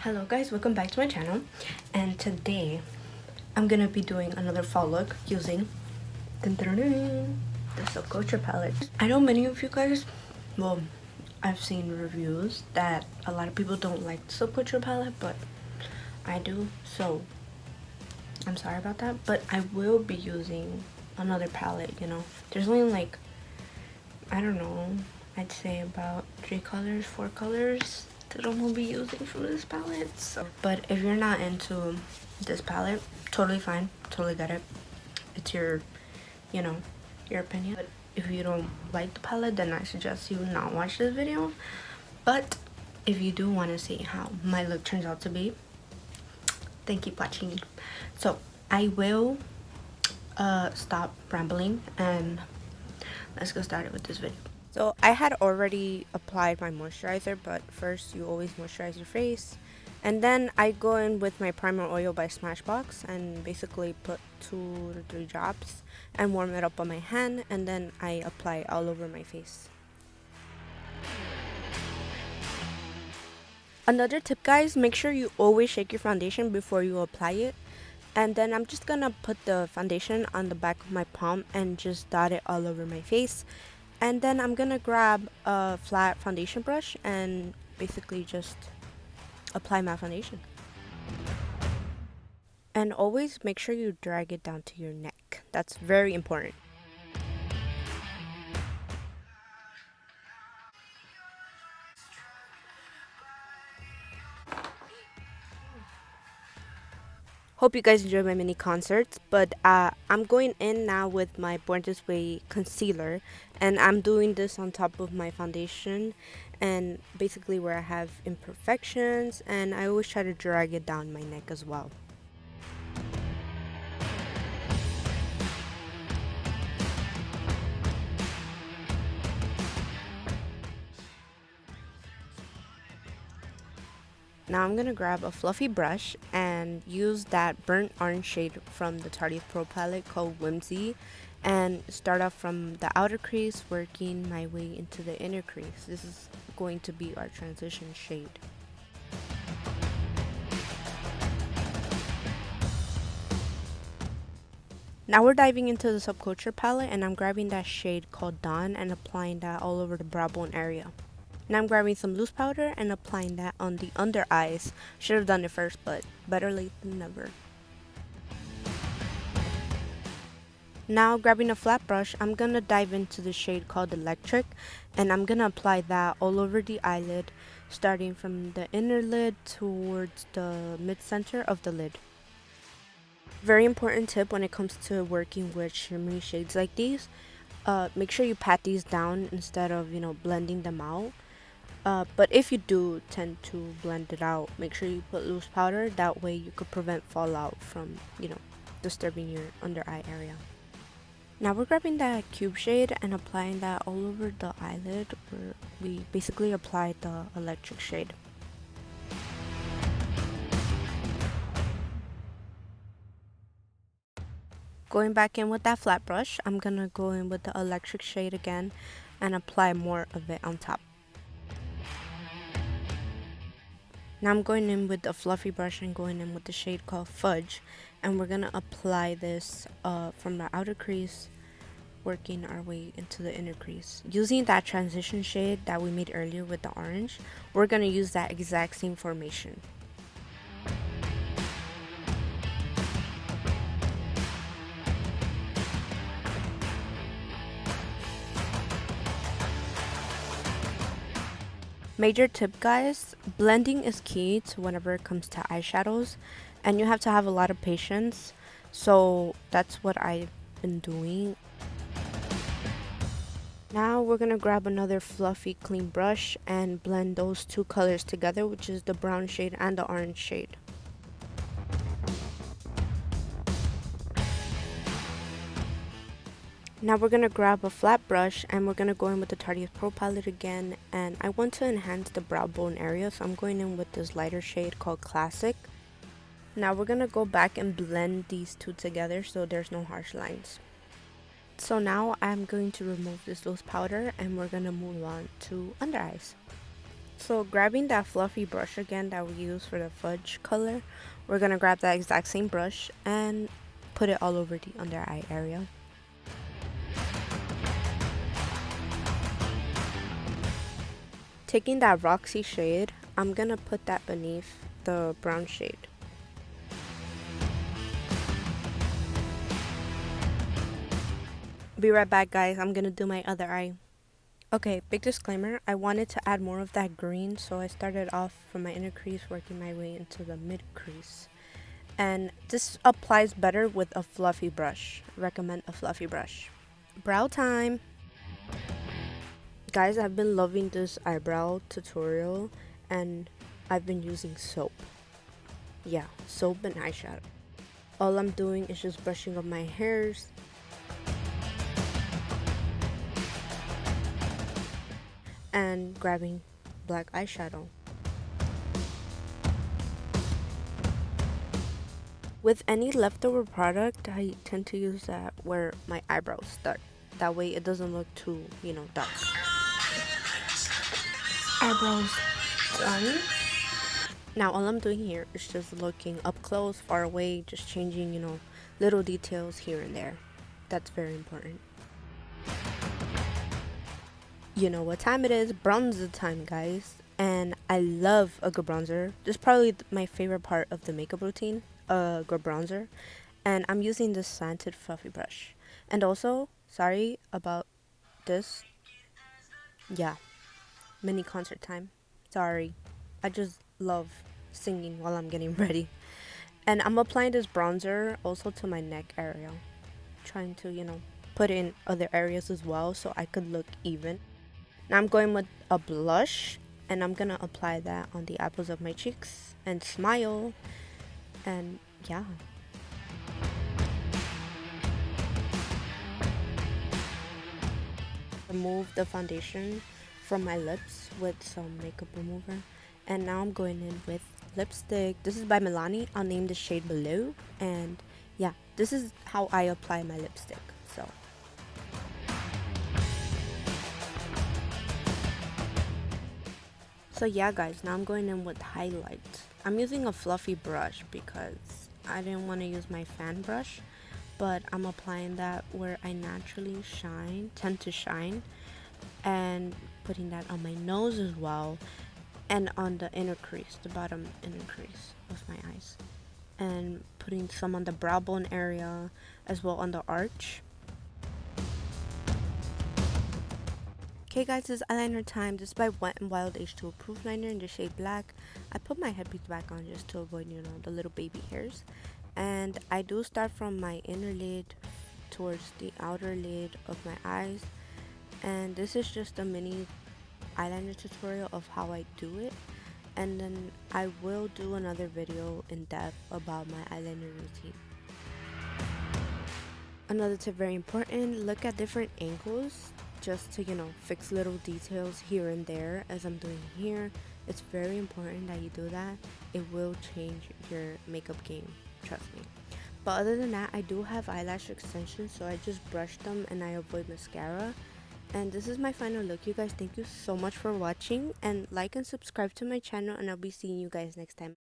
Hello guys, welcome back to my channel, and today I'm gonna be doing another fall look using the Subculture palette. I know many of you guys, well, I've seen reviews that a lot of people don't like the Subculture palette, but I do, so I'm sorry about that. But I will be using another palette, you know. There's only like, I don't know, I'd say about 4 colors that I'm gonna be using from this palette. So, but if you're not into this palette, totally fine, totally get it. It's your, you know, your opinion. But if you don't like the palette, then I suggest you not watch this video. But if you do want to see how my look turns out to be, then keep watching. So I will stop rambling and let's get started with this video. So I had already applied my moisturizer, but first you always moisturize your face, and then I go in with my primer oil by Smashbox and basically put 2 to 3 drops and warm it up on my hand, and then I apply it all over my face. Another tip, guys, make sure you always shake your foundation before you apply it. And then I'm just gonna put the foundation on the back of my palm and just dot it all over my face. And then I'm gonna grab a flat foundation brush and basically just apply my foundation. And always make sure you drag it down to your neck. That's very important. Hope you guys enjoy my mini concerts, but I'm going in now with my Born This Way concealer, and I'm doing this on top of my foundation and basically where I have imperfections, and I always try to drag it down my neck as well. Now I'm going to grab a fluffy brush and use that burnt orange shade from the Tarte Pro palette called Whimsy, and start off from the outer crease, working my way into the inner crease. This is going to be our transition shade. Now we're diving into the Subculture palette, and I'm grabbing that shade called Dawn and applying that all over the brow bone area. Now I'm grabbing some loose powder and applying that on the under eyes. Should have done it first, but better late than never. Now grabbing a flat brush, I'm gonna dive into the shade called Electric, and I'm gonna apply that all over the eyelid, starting from the inner lid towards the mid-center of the lid. Very important tip when it comes to working with shimmery shades like these. Make sure you pat these down instead of, blending them out. But if you do tend to blend it out, make sure you put loose powder. That way you could prevent fallout from, disturbing your under eye area. Now we're grabbing that cube shade and applying that all over the eyelid, where we basically applied the electric shade. Going back in with that flat brush, I'm gonna go in with the electric shade again and apply more of it on top. Now I'm going in with a fluffy brush and going in with the shade called Fudge, and we're gonna apply this from the outer crease, working our way into the inner crease. Using that transition shade that we made earlier with the orange, we're gonna use that exact same formation. Major tip, guys, blending is key to whenever it comes to eyeshadows, and you have to have a lot of patience, so that's what I've been doing. Now we're gonna grab another fluffy clean brush and blend those 2 colors together, which is the brown shade and the orange shade. Now we're gonna grab a flat brush and we're gonna go in with the Tarte Pro palette again, and I want to enhance the brow bone area, so I'm going in with this lighter shade called Classic. Now we're gonna go back and blend these 2 together so there's no harsh lines. So now I'm going to remove this loose powder and we're gonna move on to under eyes. So grabbing that fluffy brush again that we used for the fudge color, we're gonna grab that exact same brush and put it all over the under eye area. Taking that Roxy shade, I'm gonna put that beneath the brown shade. Be right back, guys. I'm gonna do my other eye. Okay, big disclaimer, I wanted to add more of that green, so I started off from my inner crease, working my way into the mid crease. And this applies better with a fluffy brush. Recommend a fluffy brush. Brow time! Guys, I've been loving this eyebrow tutorial, and I've been using soap. Yeah, soap and eyeshadow. All I'm doing is just brushing up my hairs and grabbing black eyeshadow. With any leftover product, I tend to use that where my eyebrows start. That way it doesn't look too, dark. Eyebrows done. Now all I'm doing here is just looking up close, far away, just changing, little details here and there. That's very important. You know what time it is? Bronzer time, guys. And I love a good bronzer. This is probably my favorite part of the makeup routine, a good bronzer. And I'm using this slanted fluffy brush. And also, sorry about this. Yeah, mini concert time. Sorry. I just love singing while I'm getting ready. And I'm applying this bronzer also to my neck area. Trying to, put in other areas as well so I could look even. Now I'm going with a blush, and I'm gonna apply that on the apples of my cheeks and smile. And yeah. Remove the foundation from my lips with some makeup remover. And now I'm going in with lipstick. This is by Milani. I'll name the shade below. And yeah, this is how I apply my lipstick. So yeah, guys, now I'm going in with highlight. I'm using a fluffy brush because I didn't want to use my fan brush, but I'm applying that where I naturally tend to shine, and putting that on my nose as well, and on the inner crease, the bottom inner crease of my eyes, and putting some on the brow bone area as well on the arch. Okay guys, this is eyeliner time. This is by Wet n Wild H2 Proof Liner in the shade black. I put my headpiece back on just to avoid, the little baby hairs. And I do start from my inner lid towards the outer lid of my eyes. And this is just a mini eyeliner tutorial of how I do it. And then I will do another video in depth about my eyeliner routine. Another tip, very important, look at different angles just to, fix little details here and there as I'm doing here. It's very important that you do that. It will change your makeup game, trust me. But other than that, I do have eyelash extensions, so I just brush them and I avoid mascara. And this is my final look, you guys. Thank you so much for watching, and like and subscribe to my channel, and I'll be seeing you guys next time.